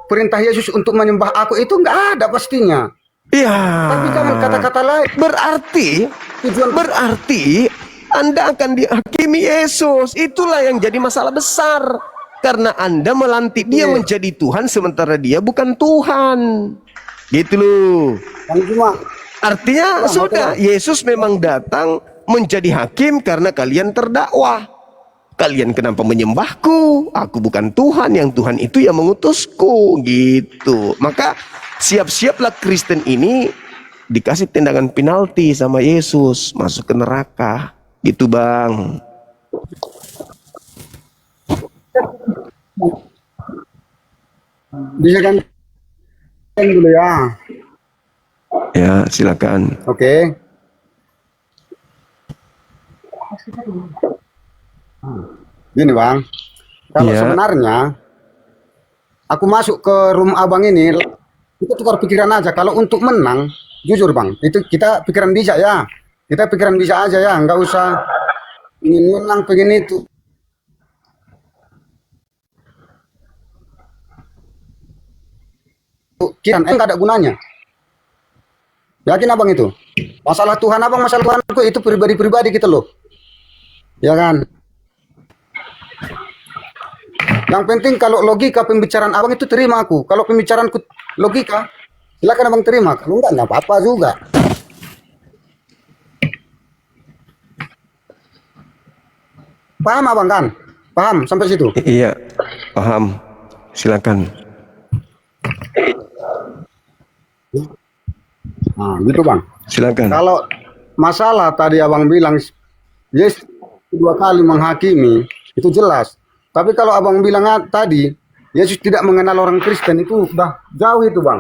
Speaker 10: perintah Yesus untuk menyembah aku itu enggak ada pastinya.
Speaker 2: Ya.
Speaker 10: Tapi jangan kata-kata lain.
Speaker 2: Berarti Anda akan dihakimi Yesus. Itulah yang jadi masalah besar. Karena Anda melantik dia menjadi Tuhan sementara dia bukan Tuhan. Gitu loh. Artinya sudah, Yesus memang datang menjadi hakim karena kalian terdakwah. Kalian kenapa menyembahku? Aku bukan Tuhan, yang Tuhan itu yang mengutusku. Gitu. Maka siap-siaplah Kristen ini dikasih tendangan penalti sama Yesus, masuk ke neraka. Gitu, Bang.
Speaker 10: Bisa kan dulu ya.
Speaker 2: Ya, silakan.
Speaker 10: Oke. Gini Bang, kalau
Speaker 2: Ya.
Speaker 10: sebenarnya aku masuk ke room abang ini, kita tukar pikiran aja. Kalau untuk menang, jujur Bang, itu kita pikiran bijak ya. Kita pikiran bijak aja ya, nggak usah ingin menang, pengen itu. Kiran, nggak ada gunanya. Yakin abang itu? Masalah Tuhan abang, masalah Tuhanku itu pribadi-pribadi gitu loh. Ya kan? Yang penting kalau logika pembicaraan abang itu terima aku. Kalau pembicaraanku logika, silakan abang terima. Kalau enggak, nggak apa-apa juga. Paham abang kan? Paham sampai situ?
Speaker 2: Iya, paham. Silakan.
Speaker 10: Nah, gitu bang.
Speaker 2: Silakan.
Speaker 10: Kalau masalah tadi abang bilang, Yesus dua kali menghakimi, itu jelas. Tapi kalau abang bilang tadi, Yesus tidak mengenal orang Kristen, itu udah jauh itu bang.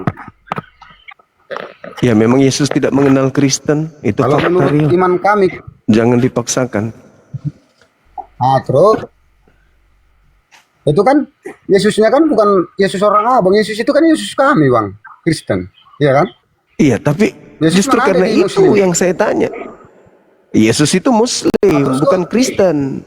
Speaker 2: Ya memang Yesus tidak mengenal Kristen. Itu
Speaker 10: Kalau
Speaker 2: fakta
Speaker 10: menurut
Speaker 2: real.
Speaker 10: iman kami,
Speaker 2: Jangan dipaksakan.
Speaker 10: terus itu kan Yesusnya kan bukan Yesus orang abang, Yesus itu kan Yesus kami bang, Kristen, iya kan?
Speaker 2: Iya, tapi
Speaker 10: Yesus
Speaker 2: justru
Speaker 10: mana ada
Speaker 2: karena
Speaker 10: di
Speaker 2: itu
Speaker 10: Muslim?
Speaker 2: yang saya tanya. Yesus itu Muslim, bukan Kristen.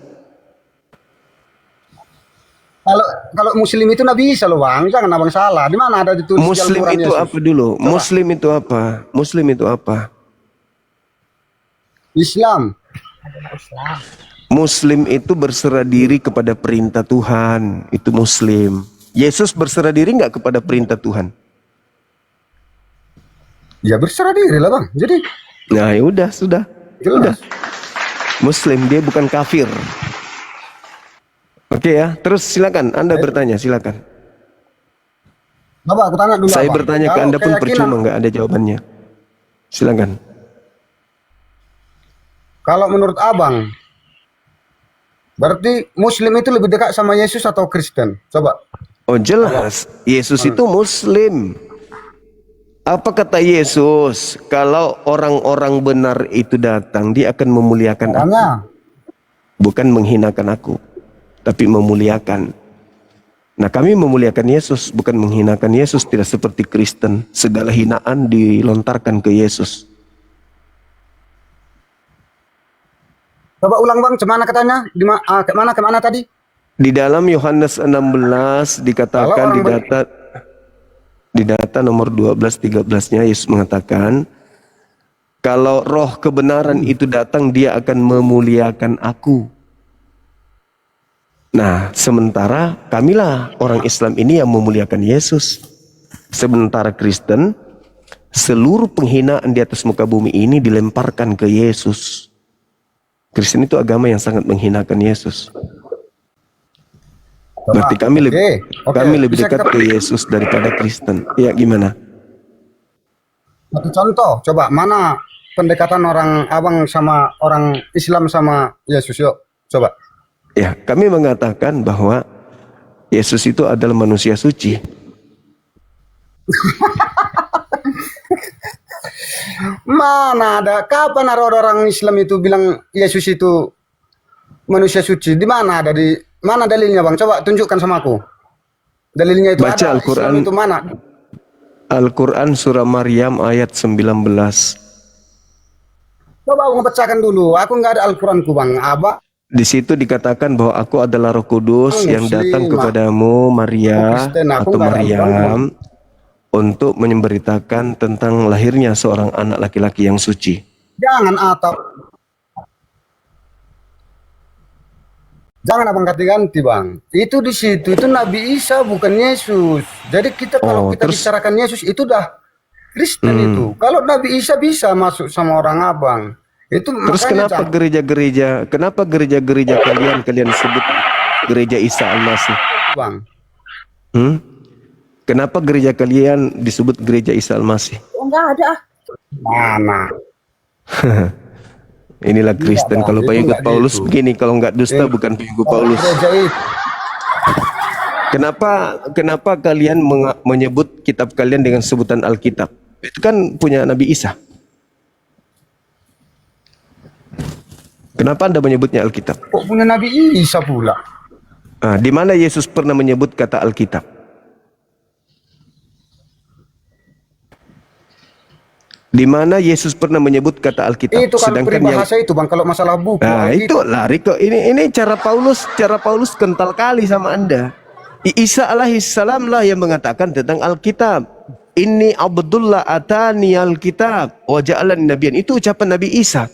Speaker 10: Kalau Muslim itu nggak bisa loh bang, jangan abang salah. Di mana ada ditulis di
Speaker 2: Muslim
Speaker 10: Al-Quran
Speaker 2: itu
Speaker 10: Yesus?
Speaker 2: apa dulu?
Speaker 10: Coba.
Speaker 2: Muslim itu apa? Muslim itu apa?
Speaker 10: Islam.
Speaker 2: Muslim itu berserah diri kepada perintah Tuhan. Itu Muslim. Yesus berserah diri nggak kepada perintah Tuhan?
Speaker 10: Ya berserah diri lah bang. Jadi
Speaker 2: Nah, ya udah, sudah.
Speaker 10: jelas.
Speaker 2: Muslim, dia bukan kafir. Oke ya, terus silakan Anda bertanya, silakan.
Speaker 10: Coba aku tanya dulu
Speaker 2: Saya
Speaker 10: abang.
Speaker 2: bertanya ke
Speaker 10: Kalau
Speaker 2: Anda pun
Speaker 10: keyakinan-
Speaker 2: percuma, nggak ada jawabannya. Silakan.
Speaker 10: Kalau menurut abang, Berarti Muslim itu lebih dekat sama Yesus atau Kristen? Coba.
Speaker 2: Oh jelas, Yesus itu Muslim. Apa kata Yesus? Kalau orang-orang benar itu datang, dia akan memuliakan aku.
Speaker 10: Makanya.
Speaker 2: Bukan menghinakan aku, tapi memuliakan. Nah, kami memuliakan Yesus, bukan menghinakan Yesus. Tidak seperti Kristen, segala hinaan dilontarkan ke Yesus.
Speaker 10: Coba ulang bang, cemana katanya? Kemana tadi?
Speaker 2: Di dalam Yohanes 16 dikatakan di data nomor 12-13-nya Yesus mengatakan, kalau roh kebenaran itu datang, dia akan memuliakan aku. Nah, sementara kamilah orang Islam ini yang memuliakan Yesus. Sementara Kristen, seluruh penghinaan di atas muka bumi ini dilemparkan ke Yesus. Kristen itu agama yang sangat menghinakan Yesus. Berarti kami lebih
Speaker 10: Bisa
Speaker 2: dekat ke Yesus daripada Kristen. Ya gimana?
Speaker 10: Satu contoh, coba mana pendekatan orang abang sama orang Islam sama Yesus? Yuk, coba.
Speaker 2: Ya, kami mengatakan bahwa Yesus itu adalah manusia suci.
Speaker 10: Mana ada? Kapan ada orang Islam itu bilang Yesus itu manusia suci? Di mana ada? Di mana dalilnya bang? Coba tunjukkan sama aku. Dalilnya itu
Speaker 2: Baca
Speaker 10: ada.
Speaker 2: Al-Quran.
Speaker 10: Islam itu mana?
Speaker 2: Al-Quran surah Maryam ayat 19.
Speaker 10: Coba aku bacakan dulu. Aku nggak ada Al-Quranku bang.
Speaker 2: Di situ dikatakan bahwa aku adalah Roh Kudus yang datang kepadamu Maria atau Maryam untuk memberitakan tentang lahirnya seorang anak laki-laki yang suci.
Speaker 10: Jangan abang ganti bang. Itu di situ itu Nabi Isa bukan Yesus. Jadi kalau kita bicarakan Yesus itu dah Kristen itu. Kalau Nabi Isa bisa masuk sama orang abang. Itu
Speaker 2: terus kenapa gereja-gereja kalian sebut gereja Isa Al-Masih?
Speaker 10: Bang.
Speaker 2: Kenapa gereja kalian disebut gereja Isa Al-Masih?
Speaker 4: Enggak ada.
Speaker 10: Mana?
Speaker 2: Inilah Kristen. Kalau pengikut Paulus begini, kalau nggak dusta bukan pengikut Paulus. Kenapa kalian menyebut kitab kalian dengan sebutan Alkitab? Itu kan punya Nabi Isa. Kenapa Anda menyebutnya Alkitab?
Speaker 10: Kok punya Nabi Isa pula?
Speaker 2: Di mana Yesus pernah menyebut kata Alkitab? Di mana Yesus pernah menyebut kata Alkitab?
Speaker 10: Itu kalau peribahasa itu bang, kalau masalah buku.
Speaker 2: Nah itu lari kok. Ini cara Paulus kental kali sama Anda. Isa alaihissalam lah yang mengatakan tentang Alkitab. Inni Abdullah atani Alkitab wa ja'alani nabiyan. Itu ucapan Nabi Isa.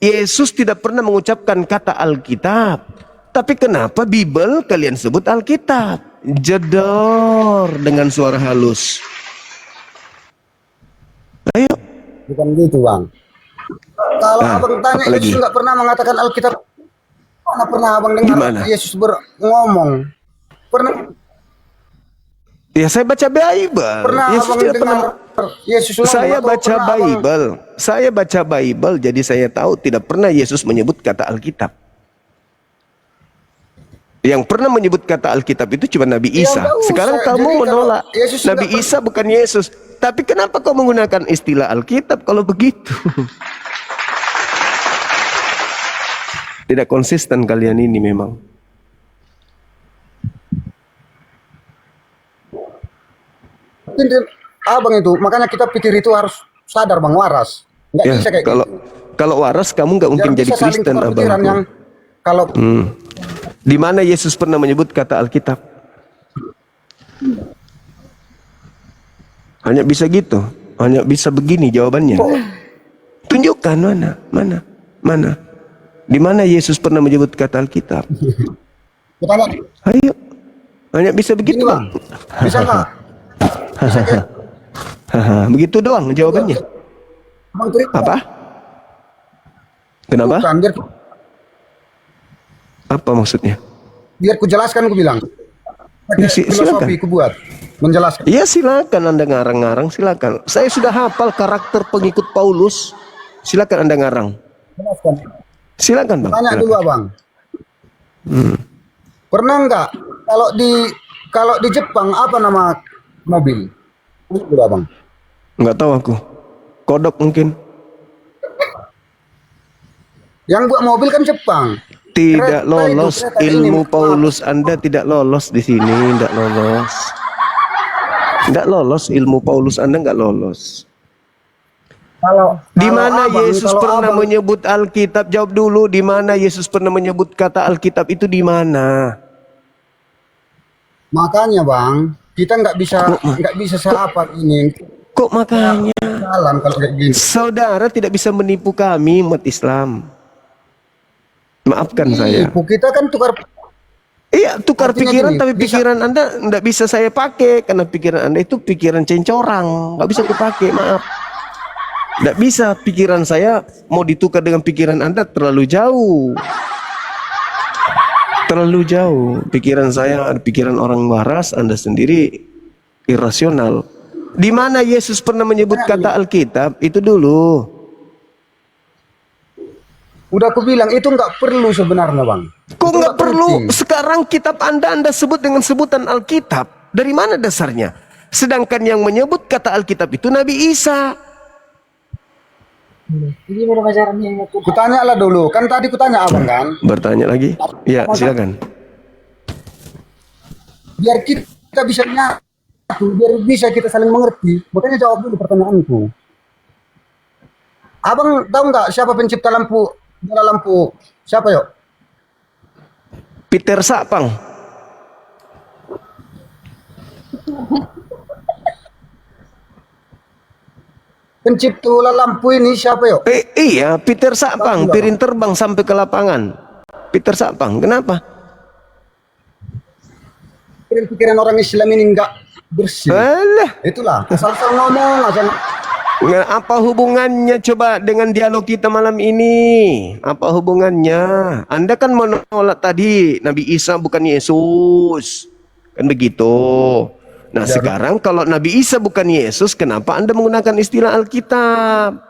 Speaker 2: Yesus tidak pernah mengucapkan kata Alkitab. Tapi kenapa Bible kalian sebut Alkitab? Jedor dengan suara halus. Ayo.
Speaker 10: Bukan gitu bang. Kalau abang tanya Yesus nggak pernah mengatakan Alkitab. Mana pernah abang dengar Yesus ngomong? Pernah?
Speaker 2: Ya saya baca Bible.
Speaker 10: Pernah
Speaker 2: Yesus
Speaker 10: abang
Speaker 2: tidak pernah.
Speaker 10: Yesus ngomong,
Speaker 2: Saya baca Bible. Saya baca Bible, jadi saya tahu tidak pernah Yesus menyebut kata Alkitab. Yang pernah menyebut kata Alkitab itu cuma Nabi Isa. Sekarang kamu menolak Nabi Isa bukan Yesus. Tapi kenapa kau menggunakan istilah Alkitab kalau begitu? Tidak konsisten kalian ini memang.
Speaker 10: Abang itu, makanya kita pikir itu harus sadar bang, waras. Nggak bisa kayak
Speaker 2: kalau waras kamu nggak mungkin jadi Kristen abang.
Speaker 10: Kalau
Speaker 2: di mana Yesus pernah menyebut kata Alkitab? Hanya bisa gitu, hanya bisa begini jawabannya. Tunjukkan mana? Di mana Yesus pernah menyebut kata Alkitab? Ayo, hanya bisa begitu bang.
Speaker 10: Bisa nggak?
Speaker 2: Begitu doang jawabannya. Apa? Kenapa? Apa maksudnya?
Speaker 10: Biar ku jelaskan, ku bilang.
Speaker 2: Ya, silakan.
Speaker 10: Ku buat menjelaskan.
Speaker 2: Iya silakan Anda ngarang-ngarang, silakan. Saya sudah hafal karakter pengikut Paulus. Silakan Anda ngarang.
Speaker 10: Jelaskan.
Speaker 2: Silakan bang.
Speaker 10: Tanya dulu abang. Pernah nggak kalau di Jepang apa nama mobil? Itu abang.
Speaker 2: Nggak tahu aku. Kodok mungkin.
Speaker 10: Yang buat mobil kan Jepang.
Speaker 2: Tidak
Speaker 10: Kereta
Speaker 2: lolos
Speaker 10: kereta ini,
Speaker 2: ilmu
Speaker 10: maaf.
Speaker 2: Paulus. Anda tidak lolos di sini, tidak lolos. Tidak lolos ilmu Paulus, Anda nggak lolos. Di mana Yesus pernah menyebut Alkitab? Jawab dulu, di mana Yesus pernah menyebut kata Alkitab itu di mana?
Speaker 10: Makanya bang, kita nggak bisa seapa ini.
Speaker 2: Kok makanya?
Speaker 10: Jalan kalau kayak gini.
Speaker 2: Saudara tidak bisa menipu kami umat Islam. Maafkan saya.
Speaker 10: Nipu, kita kan tukar.
Speaker 2: Iya, tukar
Speaker 10: Artinya
Speaker 2: pikiran,
Speaker 10: gini,
Speaker 2: tapi
Speaker 10: bisa-
Speaker 2: pikiran Anda tidak bisa saya pakai karena pikiran Anda itu pikiran cencorang, nggak bisa kupakai, maaf. Tidak bisa, pikiran saya mau ditukar dengan pikiran Anda terlalu jauh. Terlalu jauh. Pikiran saya, pikiran orang waras, Anda sendiri irasional. Di mana Yesus pernah menyebut kata Alkitab? Itu dulu.
Speaker 10: Udah aku bilang itu nggak perlu sebenarnya bang.
Speaker 2: Kok
Speaker 10: Itu
Speaker 2: nggak perlu?
Speaker 10: penting.
Speaker 2: Sekarang kitab Anda sebut dengan sebutan Alkitab. Dari mana dasarnya? Sedangkan yang menyebut kata Alkitab itu Nabi Isa.
Speaker 10: Kutanya lah dulu, kan tadi kutanya abang kan.
Speaker 2: Bertanya lagi? Ya, silakan.
Speaker 10: Biar kita bisa nyatu, biar bisa kita saling mengerti. Makanya jawab dulu pertanyaanku. Abang tahu nggak siapa pencipta bola lampu? Siapa yuk?
Speaker 2: Peter Sapang.
Speaker 10: Pencipta bola lampu ini siapa yuk?
Speaker 2: Iya, Peter Sapang. Piring terbang sampai ke lapangan. Peter Sapang. Kenapa?
Speaker 10: Pikiran orang Islam ini nggak bersih.
Speaker 2: Alah.
Speaker 10: Itulah asal-asal ngomong aja.
Speaker 2: Apa hubungannya coba dengan dialog kita malam ini? Apa hubungannya? Anda kan menolak tadi Nabi Isa bukan Yesus. Kan begitu. Nah sekarang kalau Nabi Isa bukan Yesus, kenapa Anda menggunakan istilah Alkitab?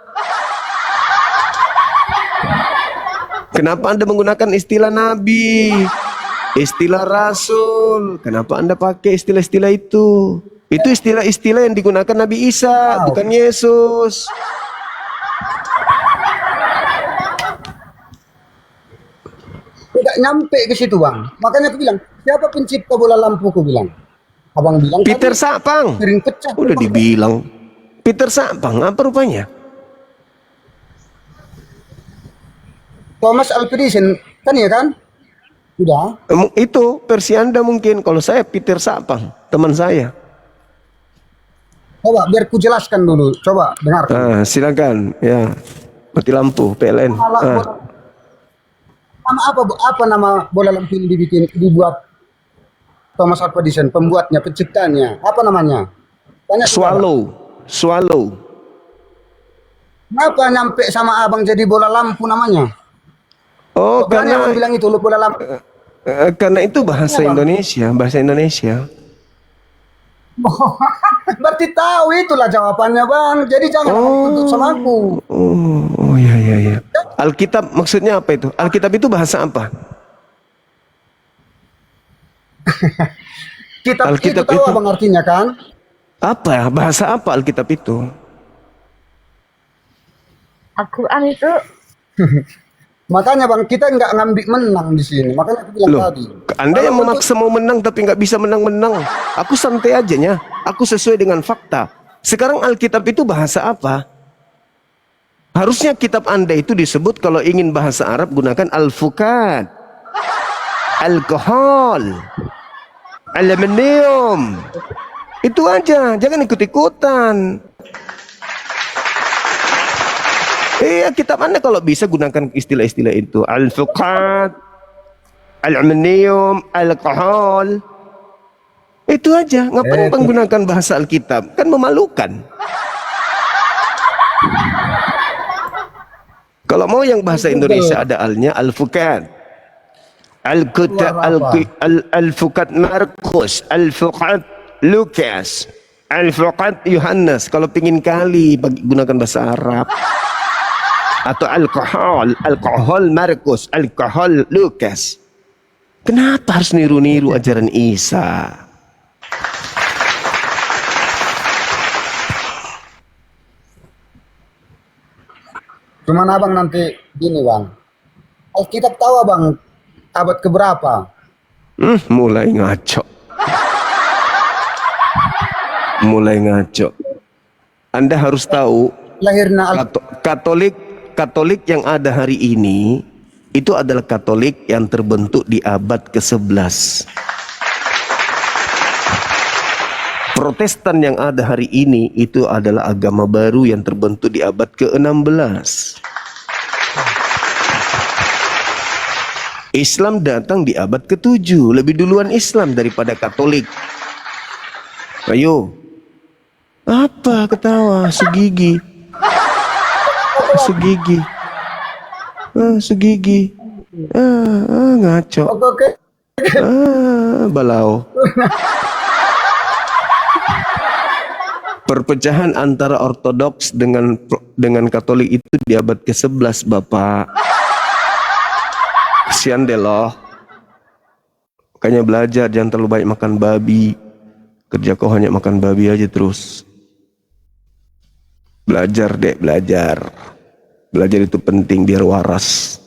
Speaker 2: Kenapa Anda menggunakan istilah Nabi? Istilah Rasul? Kenapa Anda pakai istilah-istilah itu? Itu istilah-istilah yang digunakan Nabi Isa, bukan Yesus.
Speaker 10: Tidak nyampe ke situ bang. Makanya aku bilang, siapa pencipta bola lampu? Aku bilang. Abang bilang
Speaker 2: Peter
Speaker 10: tadi,
Speaker 2: Sapang.
Speaker 10: piring pecah.
Speaker 2: Udah dibilang. Peter Sapang, apa rupanya?
Speaker 10: Thomas Alva Edison, kan ya kan? Udah.
Speaker 2: Itu versi Anda mungkin. Kalau saya Peter Sapang, teman saya.
Speaker 10: Coba biar ku jelaskan dulu. Coba dengar.
Speaker 2: Silakan. Ya. Mati lampu PLN.
Speaker 10: Apa nama bola lampu ini dibuat Thomas Alva Edison, pembuatnya, penciptanya. Apa namanya? Tanya
Speaker 2: Swallow.
Speaker 10: Kenapa nyampe sama abang jadi bola lampu namanya?
Speaker 2: Oh,
Speaker 10: Karena
Speaker 2: karena
Speaker 10: abang bilang itu bola lampu.
Speaker 2: karena itu bahasa Indonesia.
Speaker 10: Berarti tahu itulah jawabannya bang. Jadi jangan tuntut sama aku.
Speaker 2: Oh ya. Alkitab maksudnya apa itu? Alkitab itu bahasa apa?
Speaker 10: Kitab
Speaker 2: Alkitab
Speaker 10: itu tahu
Speaker 2: itu-
Speaker 10: abang artinya kan?
Speaker 2: Apa? Bahasa apa Alkitab itu?
Speaker 4: Al-Quran itu
Speaker 10: Makanya bang kita nggak ngambil menang di sini. Makanya aku bilang
Speaker 2: Loh,
Speaker 10: tadi.
Speaker 2: Anda yang memaksa mau menang tapi nggak bisa menang-menang. Aku santai aja nya. Aku sesuai dengan fakta. Sekarang Alkitab itu bahasa apa? Harusnya kitab Anda itu disebut kalau ingin bahasa Arab gunakan al-fukat, alkohol, aluminium. Itu aja, jangan ikut-ikutan. Kitab Anda kalau bisa gunakan istilah-istilah itu. Al-fuqat, aluminium, alkohol. Itu aja. Ngapain menggunakan bahasa Alkitab? Kan memalukan. Kalau mau yang bahasa Indonesia ada alnya al-fuqat. Al-fuqat Markus, al-fuqat Lukas, al-fuqat Yohanes. Kalau pingin kali gunakan bahasa Arab. Atau alkohol Markus, alkohol Lukas. Kenapa harus niru-niru ajaran Isa?
Speaker 10: Cuman abang nanti gini bang, Alkitab tahu abang abad keberapa?
Speaker 2: Mulai ngaco. Mulai ngaco. Anda harus tahu
Speaker 10: Lahirnya
Speaker 2: Katolik yang ada hari ini itu adalah Katolik yang terbentuk di abad ke-11. Protestan yang ada hari ini itu adalah agama baru yang terbentuk di abad ke-16. Islam datang di abad ke-7, lebih duluan Islam daripada Katolik. Ayo. Apa ketawa? Segigi. Segigi. Segigi. Ngaco.
Speaker 10: Oke.
Speaker 2: Balau. Perpecahan antara Ortodoks dengan Katolik itu di abad ke-11, Bapak. Kesian deh loh. Makanya belajar, jangan terlalu banyak makan babi. Kerja kau hanya makan babi aja terus. Belajar dek, belajar. Belajar itu penting biar waras.